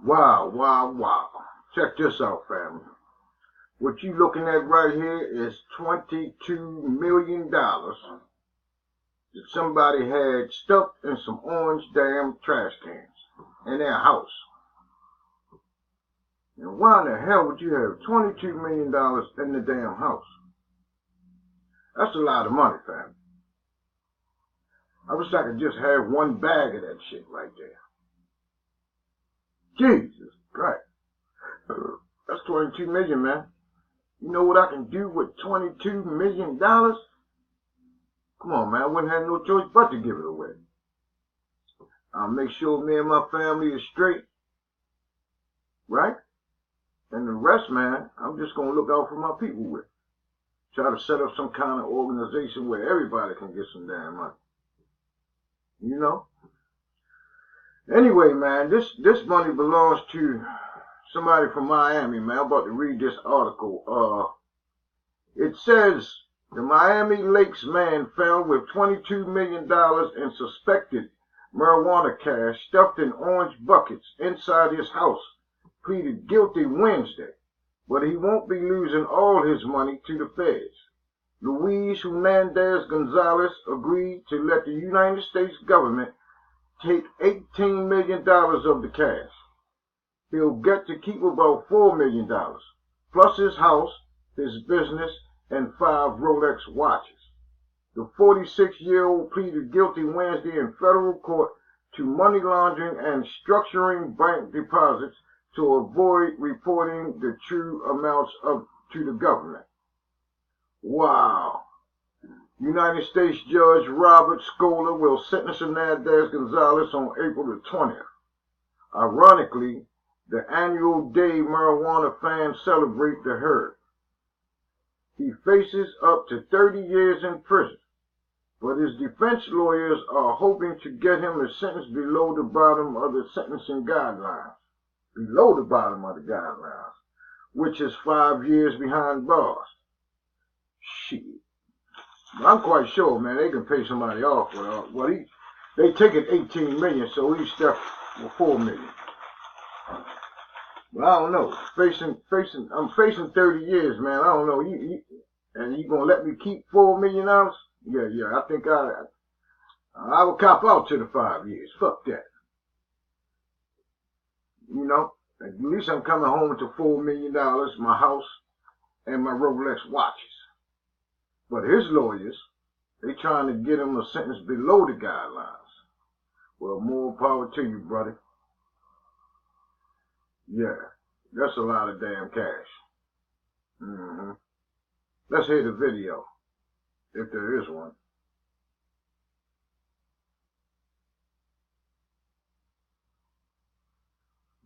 Wow, wow, wow. Check this out, family. What you looking at right here is $22 million dollars that somebody had stuffed in some orange damn trash cans in their house. And why in the hell would you have $22 million dollars in the damn house? That's a lot of money, family. I wish I could just have one bag of that shit right there. Jesus Christ. That's 22 million, man. You know what I can do with $22 million? Come on, man. I wouldn't have no choice but to give it away. I'll make sure me and my family is straight. Right? And the rest, man, I'm just going to look out for my people with. Try to set up some kind of organization where everybody can get some damn money. You know? Anyway, man, this money belongs to somebody from Miami, man. I'm about to read this article. It says the Miami Lakes man found with $22 million in suspected marijuana cash stuffed in orange buckets inside his house pleaded guilty Wednesday, but he won't be losing all his money to the feds. Luis Hernandez Gonzalez agreed to let the United States government take $18 million of the cash. He'll get to keep about $4 million, plus his house, his business, and 5 Rolex watches. The 46-year-old pleaded guilty Wednesday in federal court to money laundering and structuring bank deposits to avoid reporting the true amounts to the government. Wow. United States Judge Robert Scola will sentence Hernandez Gonzalez on April the 20th. Ironically, the annual day marijuana fans celebrate the herd. He faces up to 30 years in prison, but his defense lawyers are hoping to get him a sentence below the bottom of the sentencing guidelines. Below the bottom of the guidelines, which is 5 years behind bars. Shit. I'm quite sure, man, they can pay somebody off for they taking 18 million, so he's stuck with 4 million. But I don't know. I'm facing 30 years, man. I don't know. And you gonna let me keep $4 million? Yeah. I think I would cop out to the 5 years. Fuck that. You know, at least I'm coming home to $4 million, my house, and my Rolex watches. But his lawyers, they trying to get him a sentence below the guidelines. Well, more power to you, brother. Yeah, that's a lot of damn cash. Let's hear the video, if there is one.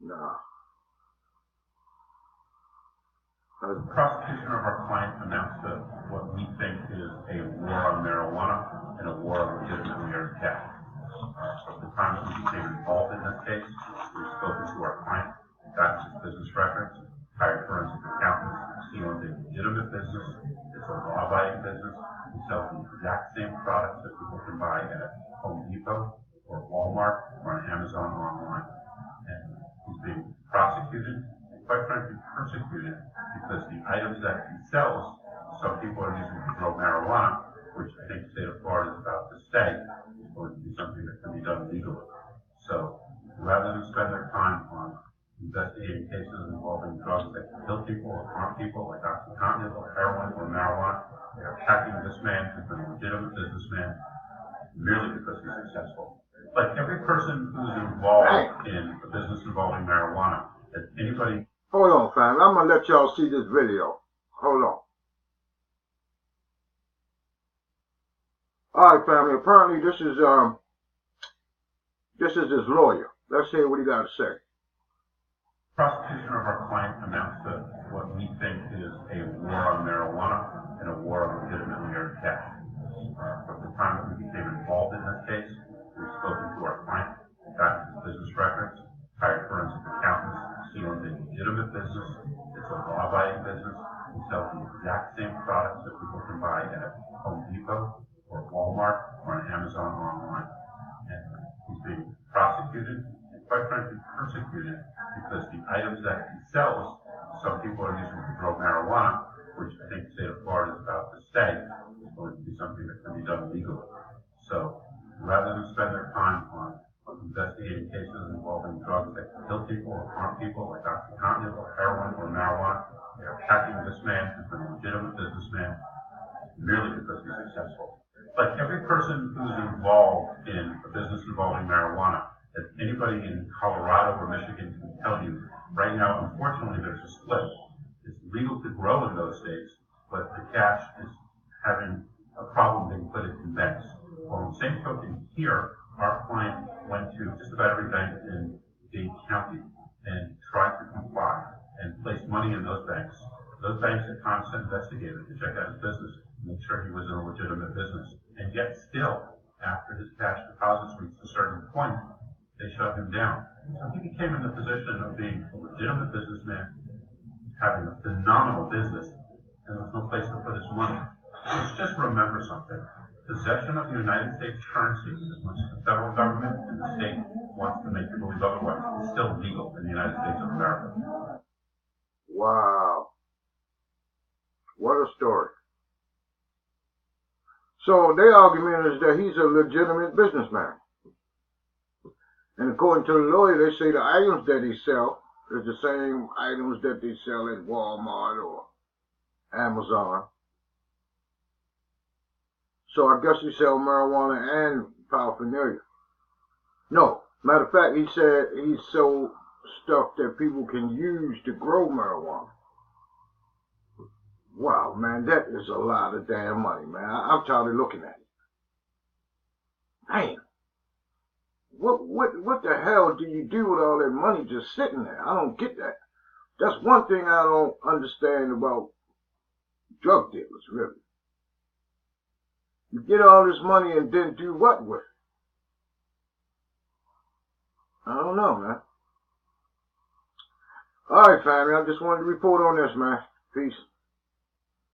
Nah. The prosecution of our client amounts to what we think is a war on marijuana and a war on legitimately earned cash. From the time that we became involved in this case, we've spoken to our client, gotten his business records, hired forensic accountants. He owns a legitimate business. It's a law-abiding business. He sells the exact same products that people can buy at Home Depot or Walmart or on Amazon online. And he's being prosecuted and quite frankly persecuted because the items that he sells, some people are using to grow marijuana, which I think the state of Florida is about to say is going to be something that can be done legally. So rather than spend their time on investigating cases involving drugs that can kill people or harm people like OxyContin or heroin or marijuana, they're attacking this man who's been a legitimate businessman merely because he's successful. Like every person who's involved in a business involving marijuana, that anybody... Hold on, fam. I'm going to let y'all see this video. Hold on. Alright, family. Apparently this is his lawyer. Let's hear what he got to say. Prosecution of our client amounts to what we think is a war on marijuana and a war on legitimately earned cash. From the time that we became involved in this case, we've spoken to our client, gotten his business records, hired forensic accountants. He owns a legitimate business. It's a law-abiding business. He sells the exact same products that people can buy at Home Depot or Walmart or on Amazon online. And he's being prosecuted and quite frankly persecuted because the items that he sells, some people are using to grow marijuana, which I think the state of Florida is about to say is going to be something that can be done legally. So rather than spend their time on investigating cases involving drugs that can kill people or harm people, like OxyContin or heroin or marijuana, they're attacking this man who's been a legitimate businessman merely because he's successful. Like every person who's involved in a business involving marijuana, that anybody in Colorado or Michigan can tell you, right now, unfortunately, there's a split. It's legal to grow in those states, but the cash is having a problem being put in banks. Well, in the same token here, our client went to just about every bank in Dade County and tried to comply and placed money in those banks. Those banks at times sent investigators to check out his business, make sure he was in a legitimate business. And yet still, after his cash deposits reached a certain point, they shut him down. So he became in the position of being a legitimate businessman, having a phenomenal business, and there was no place to put his money. Let's just remember something. Possession of the United States currency, as much as the federal government and the state wants to make you believe otherwise, is still legal in the United States of America. Wow. What a story. So their argument is that he's a legitimate businessman. And according to the lawyer, they say the items that he sells is the same items that they sell at Walmart or Amazon. So I guess he sells marijuana and paraphernalia. No, matter of fact, he said he sold stuff that people can use to grow marijuana. Wow, man, that is a lot of damn money, man. I'm tired of looking at it. Damn. What the hell do you do with all that money just sitting there? I don't get that. That's one thing I don't understand about drug dealers, really. You get all this money and then do what with it? I don't know, man. All right, family, I just wanted to report on this, man. Peace.